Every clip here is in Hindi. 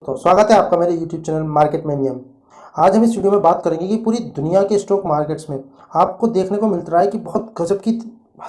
तो स्वागत है आपका मेरे YouTube चैनल मार्केट मेनिया में। आज हम इस वीडियो में बात करेंगे कि पूरी दुनिया के स्टॉक मार्केट्स में आपको देखने को मिल रहा है कि बहुत गजब की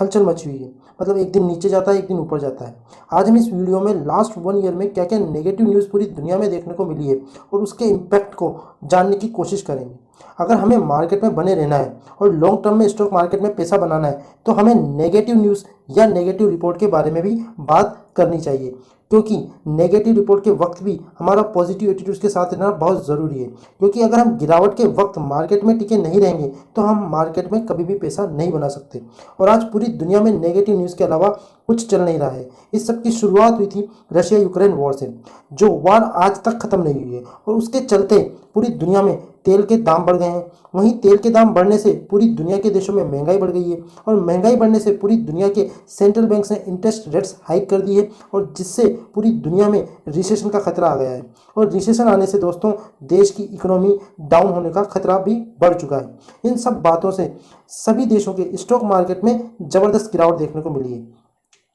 हलचल मची हुई है। मतलब एक दिन नीचे जाता है, एक दिन ऊपर जाता है। आज हम इस वीडियो में लास्ट 1 ईयर में क्या क्या नेगेटिव न्यूज़ पूरी दुनिया में देखने को मिली है और उसके इम्पैक्ट को जानने की कोशिश करेंगे। अगर हमें मार्केट में बने रहना है और लॉन्ग टर्म में स्टॉक मार्केट में पैसा बनाना है तो हमें नेगेटिव न्यूज़ या नेगेटिव रिपोर्ट के बारे में भी बात करनी चाहिए, क्योंकि नेगेटिव रिपोर्ट के वक्त भी हमारा पॉजिटिव एटीट्यूड के साथ रहना बहुत ज़रूरी है। क्योंकि अगर हम गिरावट के वक्त मार्केट में टिके नहीं रहेंगे तो हम मार्केट में कभी भी पैसा नहीं बना सकते। और आज पूरी दुनिया में नेगेटिव न्यूज़ के अलावा कुछ चल नहीं रहा है। इस सब की शुरुआत हुई थी रशिया यूक्रेन वॉर से, जो वॉर आज तक ख़त्म नहीं हुई है और उसके चलते पूरी दुनिया में तेल के दाम बढ़ गए हैं। वहीं तेल के दाम बढ़ने से पूरी दुनिया के देशों में महंगाई बढ़ गई है और महंगाई बढ़ने से पूरी दुनिया के सेंट्रल बैंक ने इंटरेस्ट रेट्स हाइक कर दी है और जिससे पूरी दुनिया में रिसेशन का खतरा आ गया है। और रिसेशन आने से दोस्तों देश की इकोनॉमी डाउन होने का खतरा भी बढ़ चुका है। इन सब बातों से सभी देशों के स्टॉक मार्केट में ज़बरदस्त गिरावट देखने को मिली है।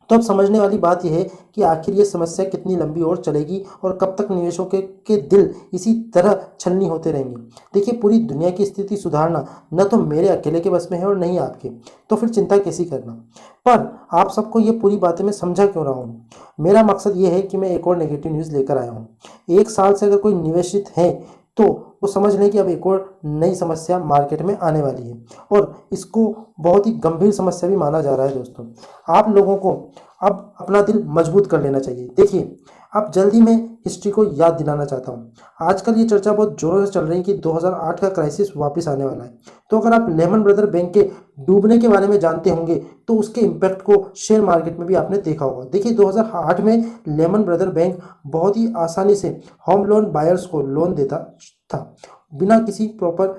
तो अब समझने वाली बात यह है कि आखिर ये समस्या कितनी लंबी और चलेगी और कब तक निवेशकों के दिल इसी तरह छलनी होते रहेंगे। देखिए, पूरी दुनिया की स्थिति सुधारना न तो मेरे अकेले के बस में है और न ही आपके, तो फिर चिंता कैसी करना। पर आप सबको ये पूरी बातें मैं समझा क्यों रहा हूँ। मेरा मकसद ये है कि मैं एक और नेगेटिव न्यूज़ लेकर आया हूँ। एक साल से अगर कोई निवेशित है तो वो समझ लें कि अब एक और नई समस्या मार्केट में आने वाली है और इसको बहुत ही गंभीर समस्या भी माना जा रहा है। दोस्तों, आप लोगों को अब अपना दिल मजबूत कर लेना चाहिए। देखिए, अब जल्दी मैं हिस्ट्री को याद दिलाना चाहता हूँ। आजकल ये चर्चा बहुत जोरों से चल रही है कि 2008 का क्राइसिस वापस आने वाला है। तो अगर आप लेमन ब्रदर बैंक के डूबने के बारे में जानते होंगे तो उसके इम्पैक्ट को शेयर मार्केट में भी आपने देखा होगा। देखिए, 2008 में लेमन ब्रदर बैंक बहुत ही आसानी से होम लोन बायर्स को लोन देता था बिना किसी प्रॉपर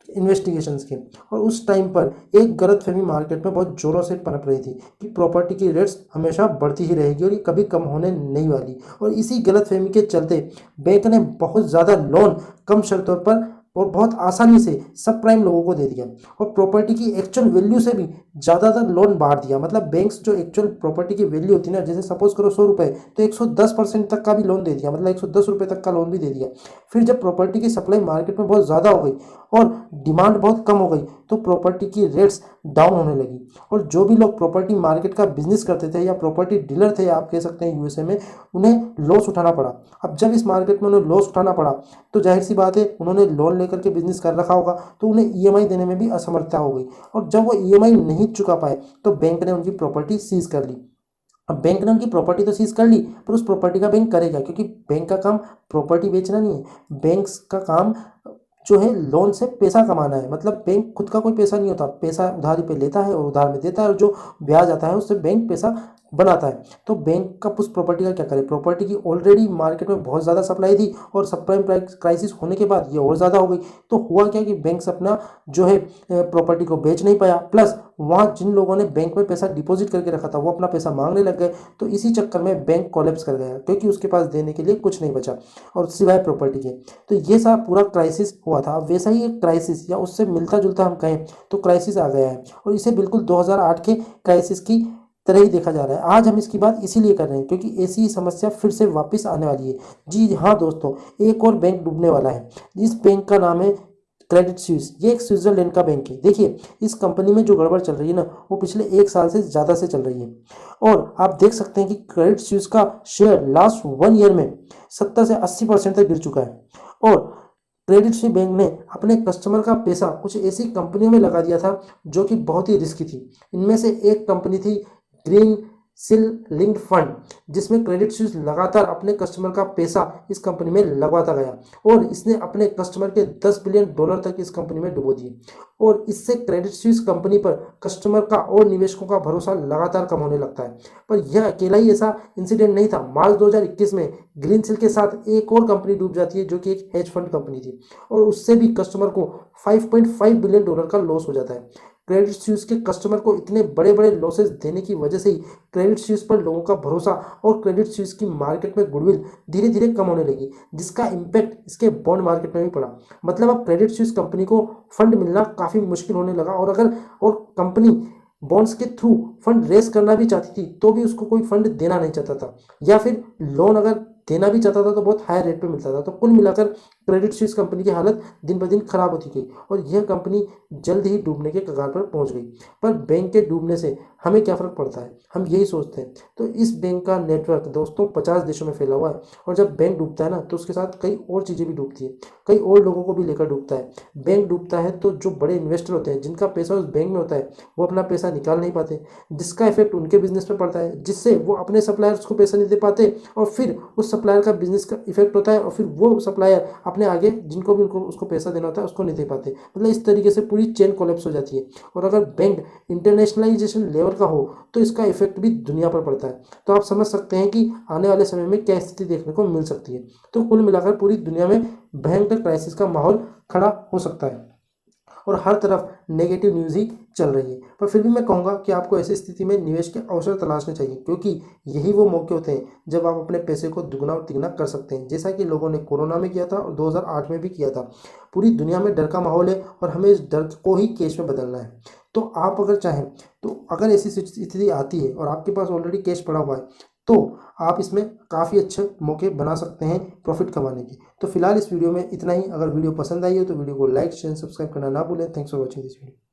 इन्वेस्टिगेशंस के। और उस टाइम पर एक गलतफहमी मार्केट में बहुत जोरों से पनप रही थी कि प्रॉपर्टी की रेट्स हमेशा बढ़ती ही रहेगी और ये कभी कम होने नहीं वाली। और इसी गलतफहमी के चलते बैंक ने बहुत ज़्यादा लोन कम शर्तों पर और बहुत आसानी से सब प्राइम लोगों को दे दिया और प्रॉपर्टी की एक्चुअल वैल्यू से भी ज़्यादातर लोन बांट दिया। मतलब बैंक्स जो एक्चुअल प्रॉपर्टी की वैल्यू होती है ना, जैसे सपोज करो 100 रुपये, तो 110% तक का भी लोन दे दिया, मतलब 110 रुपये तक का लोन भी दे दिया। फिर जब प्रॉपर्टी की सप्लाई मार्केट में बहुत ज़्यादा हो गई और डिमांड बहुत कम हो गई तो प्रॉपर्टी की रेट्स डाउन होने लगी। और जो भी लोग प्रॉपर्टी मार्केट का बिजनेस करते थे या प्रॉपर्टी डीलर थे, आप कह सकते हैं यूएसए में, उन्हें लॉस उठाना पड़ा। अब जब इस मार्केट में उन्हें लॉस उठाना पड़ा तो जाहिर सी बात है उन्होंने लोन लेकर के बिजनेस कर रखा होगा तो उन्हें ईएमआई देने में भी असमर्थता हो गई। और जब वो ईएमआई नहीं चुका पाए तो बैंक ने उनकी प्रॉपर्टी सीज कर ली। अब बैंक ने उनकी प्रॉपर्टी तो सीज कर ली, पर उस प्रॉपर्टी का बैंक करेगा, क्योंकि बैंक का काम प्रॉपर्टी बेचना नहीं है। बैंक का काम जो है लोन से पैसा कमाना है। मतलब बैंक खुद का कोई पैसा नहीं होता, पैसा उधारी पे लेता है और उधार में देता है और जो ब्याज आता है उससे बैंक पैसा बनाता है। तो बैंक का उस प्रॉपर्टी का क्या करे, प्रॉपर्टी की ऑलरेडी मार्केट में बहुत ज़्यादा सप्लाई थी और सब प्राइम क्राइसिस होने के बाद ये और ज़्यादा हो गई। तो हुआ क्या कि बैंक अपना जो है प्रॉपर्टी को बेच नहीं पाया, प्लस वहाँ जिन लोगों ने बैंक में पैसा डिपॉजिट करके रखा था वो अपना पैसा मांगने लग गए। तो इसी चक्कर में बैंक कोलैप्स कर गया क्योंकि उसके पास देने के लिए कुछ नहीं बचा और सिवाय प्रॉपर्टी के। तो ये सब पूरा क्राइसिस हुआ था। वैसा ही एक क्राइसिस या उससे मिलता जुलता हम कहें तो क्राइसिस आ गया है और इसे बिल्कुल 2008 के क्राइसिस की तरह ही देखा जा रहा है। आज हम इसकी बात इसीलिए कर रहे हैं क्योंकि ऐसी ही समस्या फिर से वापस आने वाली है। जी हाँ दोस्तों, एक और बैंक डूबने वाला है। इस बैंक का नाम है क्रेडिट स्विस। ये एक स्विट्जरलैंड का बैंक है। देखिए, इस कंपनी में जो गड़बड़ चल रही है ना, वो पिछले 1 साल से ज़्यादा से चल रही है। और आप देख सकते हैं कि क्रेडिट स्विस का शेयर लास्ट 1 ईयर में 70 से 80% तक गिर चुका है। और क्रेडिट स्विस बैंक ने अपने कस्टमर का पैसा कुछ ऐसी कंपनियों में लगा दिया था जो कि बहुत ही रिस्की थी। इनमें से एक कंपनी थी ग्रीन सिल लिंक्ड फंड, जिसमें क्रेडिट स्विस लगातार अपने कस्टमर का पैसा इस कंपनी में लगवाता गया और इसने अपने कस्टमर के $10 बिलियन तक इस कंपनी में डुबो दिए। और इससे क्रेडिट स्विस कंपनी पर कस्टमर का और निवेशकों का भरोसा लगातार कम होने लगता है। पर यह अकेला ही ऐसा इंसिडेंट नहीं था। मार्च 2021 में ग्रीन सिल के साथ एक और कंपनी डूब जाती है जो कि एक हेज फंड कंपनी थी और उससे भी कस्टमर को $5.5 बिलियन का लॉस हो जाता है। क्रेडिट स्विस के कस्टमर को इतने बड़े बड़े लॉसेस देने की वजह से ही क्रेडिट स्विस पर लोगों का भरोसा और क्रेडिट स्विस की मार्केट में गुडविल धीरे धीरे कम होने लगी, जिसका इम्पैक्ट इसके बॉन्ड मार्केट में भी पड़ा। मतलब अब क्रेडिट स्विस कंपनी को फंड मिलना काफ़ी मुश्किल होने लगा और कंपनी बॉन्ड्स के थ्रू फंड रेस करना भी चाहती थी तो भी उसको कोई फंड देना नहीं चाहता था, या फिर लोन अगर देना भी चाहता था तो बहुत हाई रेट पे मिलता था। तो कुल मिलाकर क्रेडिट स्विस कंपनी की हालत दिन ब दिन खराब होती गई और यह कंपनी जल्द ही डूबने के कगार पर पहुंच गई। पर बैंक के डूबने से हमें क्या फ़र्क पड़ता है, हम यही सोचते हैं। तो इस बैंक का नेटवर्क दोस्तों 50 देशों में फैला हुआ है और जब बैंक डूबता है ना तो उसके साथ कई और चीज़ें भी डूबती है, कई और लोगों को भी लेकर डूबता है। बैंक डूबता है तो जो बड़े इन्वेस्टर होते हैं जिनका पैसा उस बैंक में होता है वो अपना पैसा निकाल नहीं पाते, जिसका इफेक्ट उनके बिजनेस पे पड़ता है, जिससे वो अपने सप्लायर्स को पैसा नहीं दे पाते और फिर उस सप्लायर का बिजनेस का इफेक्ट होता है और फिर वो सप्लायर अपने आगे जिनको भी उनको उसको पैसा देना होता है उसको नहीं दे पाते। मतलब इस तरीके से पूरी चेन कोलैप्स हो जाती है। और अगर बैंक इंटरनेशनलाइजेशन लेवल का हो तो इसका इफेक्ट भी दुनिया पर पड़ता है। तो आप समझ सकते हैं कि आने वाले समय में क्या स्थिति देखने को मिल सकती है। तो कुल मिलाकर पूरी दुनिया में भयंकर क्राइसिस का माहौल खड़ा हो सकता है और हर तरफ नेगेटिव न्यूज़ ही चल रही है। पर फिर भी मैं कहूँगा कि आपको ऐसी स्थिति में निवेश के अवसर तलाशने चाहिए, क्योंकि यही वो मौके होते हैं जब आप अपने पैसे को दुगना और तिगना कर सकते हैं, जैसा कि लोगों ने कोरोना में किया था और 2008 में भी किया था। पूरी दुनिया में डर का माहौल है और हमें इस डर को ही कैश में बदलना है। तो आप अगर चाहें तो अगर ऐसी स्थिति आती है और आपके पास ऑलरेडी कैश पड़ा हुआ है तो आप इसमें काफ़ी अच्छे मौके बना सकते हैं प्रॉफिट कमाने के। तो फिलहाल इस वीडियो में इतना ही। अगर वीडियो पसंद आई हो तो वीडियो को लाइक शेयर सब्सक्राइब करना ना भूलें। Thanks for watching this video.